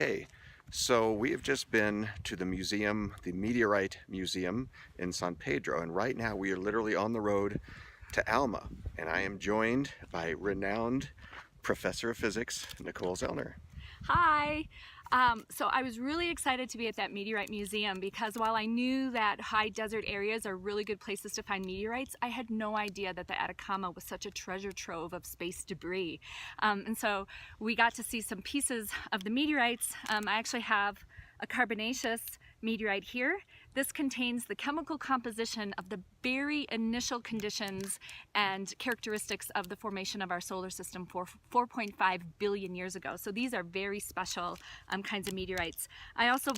Hey, so we have just been to the museum, the Meteorite Museum in San Pedro, and right now we are literally on the road to Alma, and I am joined by renowned professor of physics, Nicole Zellner. Hi! So I was really excited to be at that meteorite museum because while I knew that high desert areas are really good places to find meteorites, I had no idea that the Atacama was such a treasure trove of space debris. And so we got to see some pieces of the meteorites. I actually have a carbonaceous meteorite here. This contains the chemical composition of the very initial conditions and characteristics of the formation of our solar system for 4.5 billion years ago. So these are very special kinds of meteorites. I also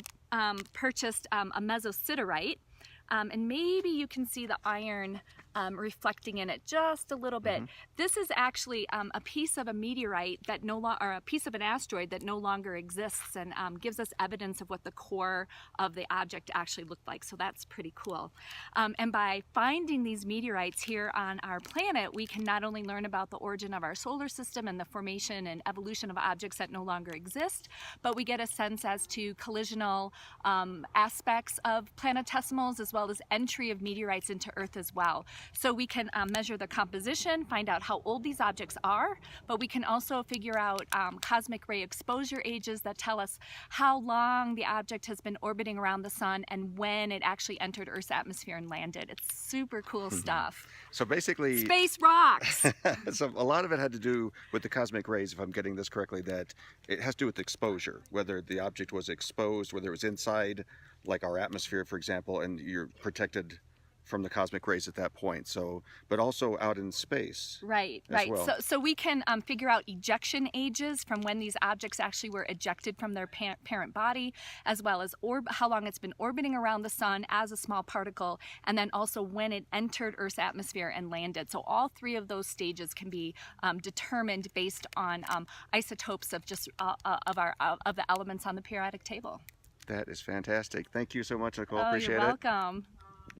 purchased a mesosiderite, and maybe you can see the iron reflecting in it just a little bit. This is actually a piece of a meteorite that or a piece of an asteroid that no longer exists, and gives us evidence of what the core of the object actually looked like. So that's pretty cool. And by finding these meteorites here on our planet, we can not only learn about the origin of our solar system and the formation and evolution of objects that no longer exist, but we get a sense as to collisional aspects of planetesimals as well as entry of meteorites into Earth as well. So we can measure the composition, find out how old these objects are, but we can also figure out cosmic ray exposure ages that tell us how long the object has been orbiting around the sun and when it actually entered Earth's atmosphere and landed. It's super cool stuff. So basically, space rocks! so a lot of it had to do with the cosmic rays, if I'm getting this correctly, that it has to do with exposure, whether the object was exposed, whether it was inside, like our atmosphere, for example, and you're protected from the cosmic rays at that point. So, but also out in space. Right. Well. So we can figure out ejection ages from when these objects actually were ejected from their parent body, as well as how long it's been orbiting around the sun as a small particle, and then also when it entered Earth's atmosphere and landed. So all three of those stages can be determined based on isotopes of just of the elements on the periodic table. That is fantastic. Thank you so much, Nicole. Oh, Appreciate you're welcome.